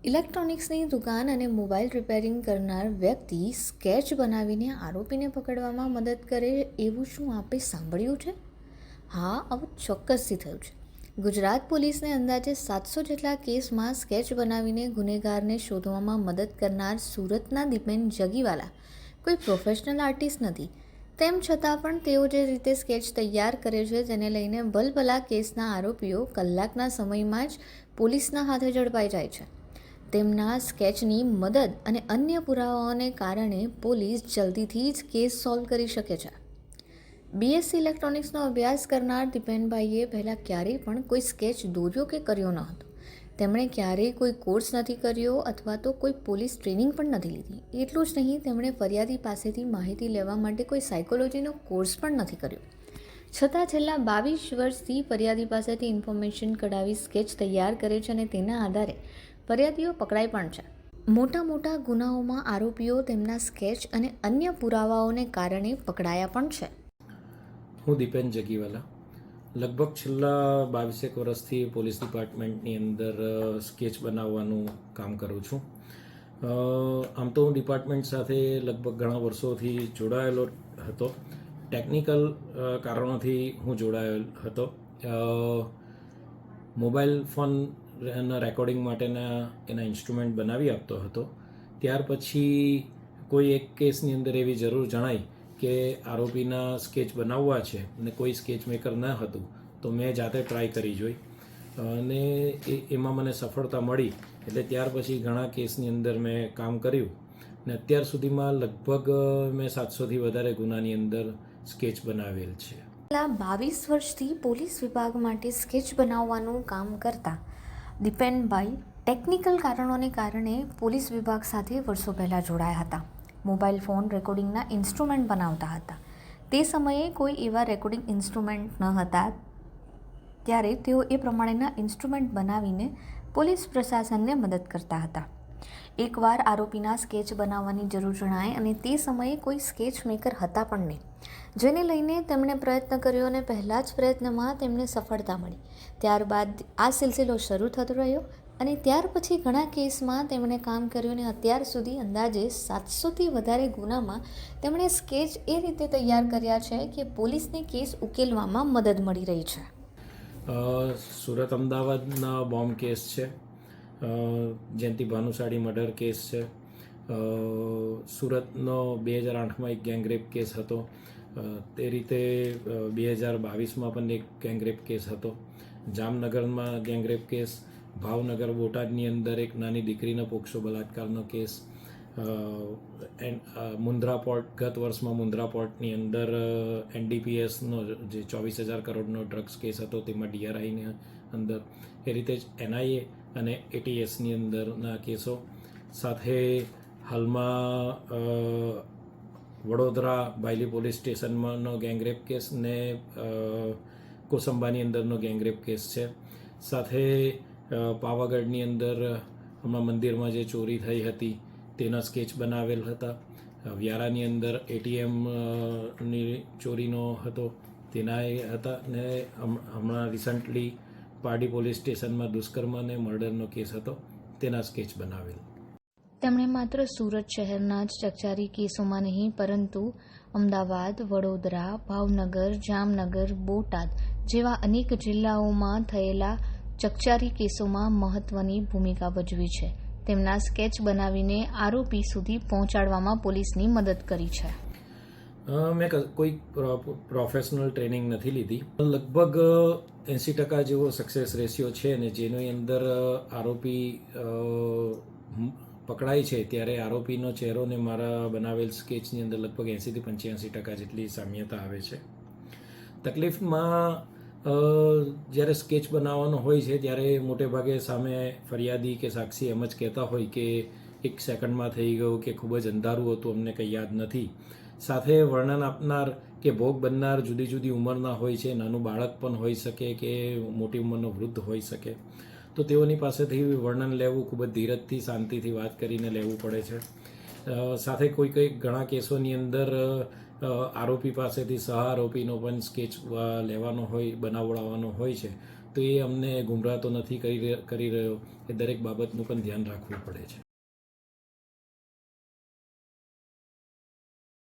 ઇલેક્ટ્રોનિક્સની દુકાન અને mobile repairing કરનાર વ્યક્તિ સ્કેચ બનાવીને આરોપીને પકડવામાં મદદ કરે એવું શું આપે સાંભળ્યું છે? હા, આવું ચોક્કસથી થયું છે. ગુજરાત પોલીસને અંદાજે 700 જેટલા કેસમાં સ્કેચ બનાવીને ગુનેગારને શોધવામાં મદદ કરનાર સુરતના દીપેન જગીવાલા કોઈ પ્રોફેશનલ આર્ટિસ્ટ નથી. તેમ છતાં પણ તેઓ જે રીતે સ્કેચ તૈયાર કરે છે તેને લઈને ભલભલા કેસના આરોપીઓ કલાકના સમયમાં જ પોલીસના હાથે ઝડપાઈ જાય છે. તેમના સ્કેચની મદદ અને અન્ય પુરાવાઓને કારણે પોલીસ જલ્દીથી જ કેસ સોલ્વ કરી શકે છે. બીએસસી ઇલેક્ટ્રોનિક્સનો અભ્યાસ કરનાર દીપેનભાઈએ પહેલાં ક્યારેય પણ કોઈ સ્કેચ દોર્યો કે કર્યો ન હતો. તેમણે ક્યારેય કોઈ કોર્સ નથી કર્યો અથવા તો કોઈ પોલીસ ટ્રેનિંગ પણ નથી લીધી. એટલું જ નહીં, તેમણે ફરિયાદી પાસેથી માહિતી લેવા માટે કોઈ સાયકોલોજીનો કોર્સ પણ નથી કર્યો. છતાં છેલ્લા 22 વર્ષથી ફરિયાદી પાસેથી ઇન્ફોર્મેશન કઢાવી સ્કેચ તૈયાર કરે છે અને તેના આધારે ફરિયાદીઓ પકડાય પણ છે. મોટા ગુનાઓમાં આરોપીઓ તેમના સ્કેચ અને અન્ય પુરાવાઓને કારણે પકડાયા પણ છે. હું દીપેન જગીવાલા લગભગ છેલ્લા 22 વર્ષથી પોલીસ ડિપાર્ટમેન્ટની અંદર સ્કેચ બનાવવાનું કામ કરું છું. આમ તો હું ડિપાર્ટમેન્ટ સાથે લગભગ ઘણા વર્ષોથી જોડાયેલો હતો. ટેકનિકલ કારણોથી હું જોડાયેલ હતો. મોબાઈલ ફોન રેકોર્ડિંગ માટેના એના ઇન્સ્ટ્રુમેન્ટ બનાવી આપતો હતો. ત્યાર પછી કોઈ એક કેસની અંદર એવી જરૂર જણાઈ કે આરોપીના સ્કેચ બનાવવા છે અને કોઈ સ્કેચ મેકર ન હતું, તો મેં જાતે ટ્રાય કરી જોઈ અને એમાં મને સફળતા મળી. એટલે ત્યાર પછી ઘણા કેસની અંદર મેં કામ કર્યું અને અત્યાર સુધીમાં લગભગ મેં 700થી વધારે ગુનાની અંદર સ્કેચ બનાવેલ છે. છેલ્લા 22 વર્ષથી પોલીસ વિભાગ માટે સ્કેચ બનાવવાનું કામ કરતા દીપેનભાઈ ટેકનિકલ કારણોને કારણે પોલીસ વિભાગ સાથે વર્ષો પહેલાં જોડાયા હતા. મોબાઈલ ફોન રેકોર્ડિંગના ઇન્સ્ટ્રુમેન્ટ બનાવતા હતા. તે સમયે કોઈ એવા રેકોર્ડિંગ ઇન્સ્ટ્રુમેન્ટ ન હતા, ત્યારે તેઓ એ પ્રમાણેના ઇન્સ્ટ્રુમેન્ટ બનાવીને પોલીસ પ્રશાસનને મદદ કરતા હતા. એકવાર આરોપીના સ્કેચ બનાવવાની જરૂર જણાય અને તે સમયે કોઈ સ્કેચ મેકર હતા પણ નહીં, જેને લઈને તેમણે પ્રયત્ન કર્યો અને પહેલા જ પ્રયત્નમાં તેમને સફળતા મળી. ત્યારબાદ આ સિલસિલો શરૂ થતો રહ્યો અને ત્યાર પછી ઘણા કેસમાં તેમણે કામ કર્યું અને અત્યાર સુધી અંદાજે 700થી વધારે ગુનામાં તેમણે સ્કેચ એ રીતે તૈયાર કર્યા છે કે પોલીસને કેસ ઉકેલવામાં મદદ મળી રહી છે. સુરત અમદાવાદના બોમ્બ કેસ છે, જયંતિ ભાનુશાળી મર્ડર કેસ છે, સુરતનો 2008માં એક ગેંગરેપ કેસ હતો, તે રીતે 2022માં પણ એક ગેંગરેપ કેસ હતો, જામનગરમાં ગેંગરેપ કેસ, ભાવનગર બોટાદની અંદર એક નાની દીકરીનો પોક્સો બલાત્કારનો કેસ, મુન્દ્રા પોર્ટ ગત વર્ષમાં મુન્દ્રા પોર્ટની અંદર એનડીપીએસનો જે 24,000 કરોડનો ડ્રગ્સ કેસ હતો તેમાં ડીઆરઆઈની અંદર, એ રીતે જ એનઆઈએ અને એટીએસની અંદરના કેસો સાથે હાલમાં વડોદરા બાયલી પોલીસ સ્ટેશનમાંનો ગેંગરેપ કેસ ને કોસંબાની અંદરનો ગેંગરેપ કેસ છે. સાથે પાવાગઢની અંદર હમણાં મંદિરમાં જે ચોરી થઈ હતી તેના સ્કેચ બનાવેલ હતા. વ્યારાની અંદર એટીએમની ચોરીનો હતો તેના એ હતા ને હમણાં રિસન્ટલી પારડી પોલીસ સ્ટેશનમાં દુષ્કર્મ અને મર્ડરનો કેસ હતો, તેના સ્કેચ બનાવેલ. તેમણે માત્ર સુરત શહેરના જ ચકચારી કેસોમાં નહીં પરંતુ અમદાવાદ, વડોદરા, ભાવનગર, જામનગર, બોટાદ જેવા અનેક જિલ્લાઓમાં થયેલા ચકચારી કેસોમાં મહત્વની ભૂમિકા ભજવી છે. તેમના સ્કેચ બનાવીને આરોપી સુધી પહોંચાડવામાં પોલીસની મદદ કરી છે. મેં કોઈ પ્રોફેશનલ ટ્રેનિંગ નથી લીધી. લગભગ 80% જેવો સક્સેસ રેશિયો છે ને જેની અંદર આરોપી પકડાય છે ત્યારે આરોપીનો ચહેરો ને મારા બનાવેલ સ્કેચની અંદર લગભગ 80થી 85% જેટલી સામ્યતા આવે છે. તકલીફમાં જ્યારે સ્કેચ બનાવવાનો હોય છે ત્યારે મોટે ભાગે સામે ફરિયાદી કે સાક્ષી એમ જ કહેતા હોય કે 1 સેકન્ડમાં થઈ ગયું કે ખૂબ જ અંધારું હતું, અમને કંઈ યાદ નથી. સાથે વર્ણન આપનાર કે ભોગ બનનાર જુદી જુદી ઉંમરના હોય છે, નાનું બાળક પણ હોઈ શકે કે મોટી ઉંમરનો વૃદ્ધ હોઈ શકે, તો તેઓની પાસેથી વર્ણન લેવું ખૂબ જ ધીરજથી શાંતિથી વાત કરીને લેવું પડે છે. સાથે કોઈ ઘણા કેસોની અંદર આરોપી પાસેથી સહ આરોપીનો પણ સ્કેચ લેવાનો હોય, બનાવડાવવાનો હોય છે, તો એ અમને ગુમરાહ તો નથી કરી રહ્યો એ દરેક બાબતનું પણ ધ્યાન રાખવું પડે છે.